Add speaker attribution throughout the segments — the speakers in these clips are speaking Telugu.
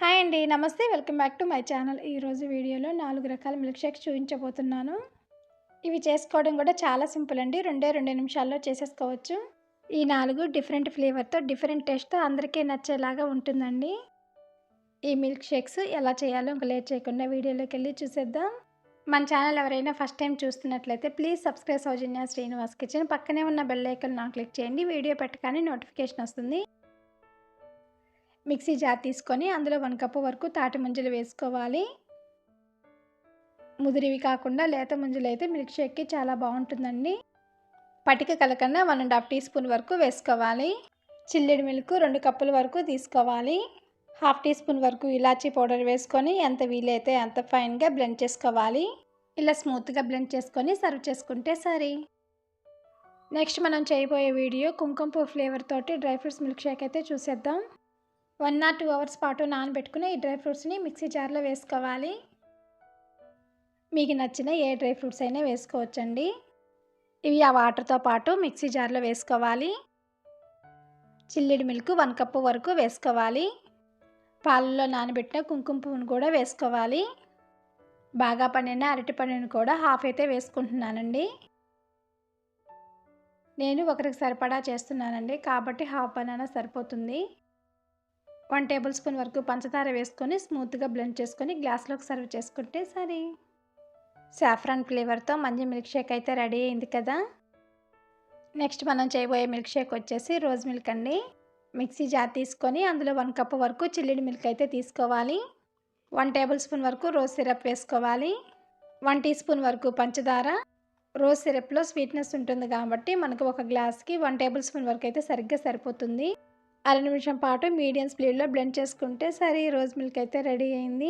Speaker 1: హాయ్ అండి. నమస్తే. Welcome back to my channel. ఈరోజు వీడియోలో 4 రకాల మిల్క్ షేక్స్ చూపించబోతున్నాను. ఇవి చేసుకోవడం కూడా చాలా సింపుల్ అండి. 2 నిమిషాల్లో చేసేసుకోవచ్చు. ఈ 4 డిఫరెంట్ ఫ్లేవర్‌తో, డిఫరెంట్ టేస్ట్‌తో అందరికీ నచ్చేలాగా ఉంటుందండి. ఈ మిల్క్ షేక్స్ ఎలా చేయాలో ఇంక లేట్ చేయకుండా వీడియోలోకెళ్ళి చూసేద్దాం. మన ఛానల్ ఎవరైనా ఫస్ట్ టైం చూస్తున్నట్లయితే please subscribe Soujanya Srinivas kitchen. పక్కనే ఉన్న బెల్ ఐకాన్ క్లిక్ చేయండి. వీడియో పెట్టగానే నోటిఫికేషన్ వస్తుంది. మిక్సీ జార్ తీసుకొని అందులో 1 కప్పు వరకు తాటి ముంజలు వేసుకోవాలి. ముదిరివి కాకుండా లేత ముంజలు అయితే మిల్క్ షేక్కి చాలా బాగుంటుందండి. పటిక కలకన్నా 1½ టీ స్పూన్ వరకు వేసుకోవాలి. చిల్లిడి మిల్క్ 2 కప్పుల వరకు తీసుకోవాలి. ½ టీ స్పూన్ వరకు ఇలాచీ పౌడర్ వేసుకొని ఎంత వీలైతే అంత ఫైన్గా బ్లెండ్ చేసుకోవాలి. ఇలా స్మూత్గా బ్లెండ్ చేసుకొని సర్వ్ చేసుకుంటే సరి. నెక్స్ట్ మనం చేయబోయే వీడియో కుంకుమ పువ్వు ఫ్లేవర్ తోటి డ్రై ఫ్రూట్స్ మిల్క్ షేక్ అయితే చూసేద్దాం. 1 or 2 అవర్స్ పాటు నానబెట్టుకుని ఈ డ్రై ఫ్రూట్స్ని మిక్సీ జార్లో వేసుకోవాలి. మీకు నచ్చిన ఏ డ్రై ఫ్రూట్స్ అయినా వేసుకోవచ్చండి. ఇవి ఆ వాటర్తో పాటు మిక్సీ జార్లో వేసుకోవాలి. చిల్లిడి మిల్క్ 1 కప్పు వరకు వేసుకోవాలి. పాలల్లో నానబెట్టిన కుంకుమ పువ్వును కూడా వేసుకోవాలి. బాగా పండిన అరటి పండును కూడా హాఫ్ అయితే వేసుకుంటున్నానండి. నేను ఒకరికి సరిపడా చేస్తున్నానండి కాబట్టి హాఫ్ బనానా సరిపోతుంది. 1 టేబుల్ స్పూన్ వరకు పంచదార వేసుకొని స్మూత్గా బ్లెండ్ చేసుకొని గ్లాస్లోకి సర్వ్ చేసుకుంటే సరి. సాఫ్రాన్ ఫ్లేవర్తో మంచి మిల్క్ షేక్ అయితే రెడీ అయింది కదా. నెక్స్ట్ మనం చేయబోయే మిల్క్ షేక్ వచ్చేసి రోజ్ మిల్క్ అండి. మిక్సీ జార్ తీసుకొని అందులో 1 కప్పు వరకు చిల్లిడి మిల్క్ అయితే తీసుకోవాలి. 1 టేబుల్ స్పూన్ వరకు రోజ్ సిరప్ వేసుకోవాలి. 1 టీ స్పూన్ వరకు పంచదార. రోజ్ సిరప్లో స్వీట్నెస్ ఉంటుంది కాబట్టి మనకు ఒక గ్లాస్కి 1 టేబుల్ స్పూన్ వరకు అయితే సరిగ్గా సరిపోతుంది. అర నిమిషం పాటు మీడియం స్పీడ్లో బ్లెండ్ చేసుకుంటే సరే రోజ్ మిల్క్ అయితే రెడీ అయింది.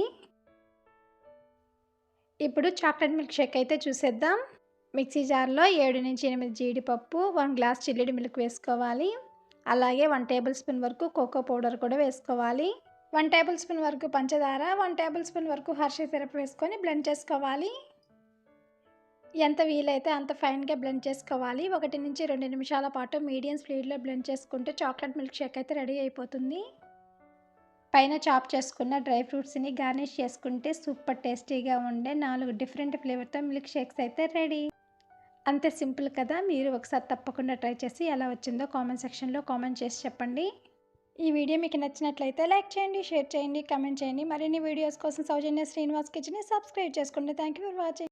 Speaker 1: ఇప్పుడు చాక్లెట్ మిల్క్ షేక్ అయితే చూసేద్దాం. మిక్సీ జార్లో 7 నుంచి 8 జీడిపప్పు, 1 గ్లాస్ చిల్లిడి మిల్క్ వేసుకోవాలి. అలాగే 1 టేబుల్ స్పూన్ వరకు కోకో పౌడర్ కూడా వేసుకోవాలి. 1 టేబుల్ స్పూన్ వరకు పంచదార, 1 టేబుల్ స్పూన్ వరకు హర్షీ సిరప్ వేసుకొని బ్లెండ్ చేసుకోవాలి. ఎంత వీలైతే అంత ఫైన్గా బ్లెండ్ చేసుకోవాలి. 1 నుంచి 2 నిమిషాల పాటు మీడియం స్పీడ్లో బ్లెండ్ చేసుకుంటే చాక్లెట్ మిల్క్ షేక్ అయితే రెడీ అయిపోతుంది. పైన చాప్ చేసుకున్న డ్రై ఫ్రూట్స్ని గార్నిష్ చేసుకుంటే సూపర్ టేస్టీగా ఉండే 4 డిఫరెంట్ ఫ్లేవర్తో మిల్క్ షేక్స్ అయితే రెడీ. అంతే సింపుల్ కదా. మీరు ఒకసారి తప్పకుండా ట్రై చేసి ఎలా వచ్చిందో కామెంట్ సెక్షన్లో కామెంట్ చేసి చెప్పండి. ఈ వీడియో మీకు నచ్చినట్లయితే లైక్ చేయండి, షేర్ చేయండి, కామెంట్ చేయండి. మరిన్ని వీడియోస్ కోసం సౌజన్య శ్రీనివాస్ కిచెన్ని సబ్స్క్రైబ్ చేసుకోండి. Thank you for watching.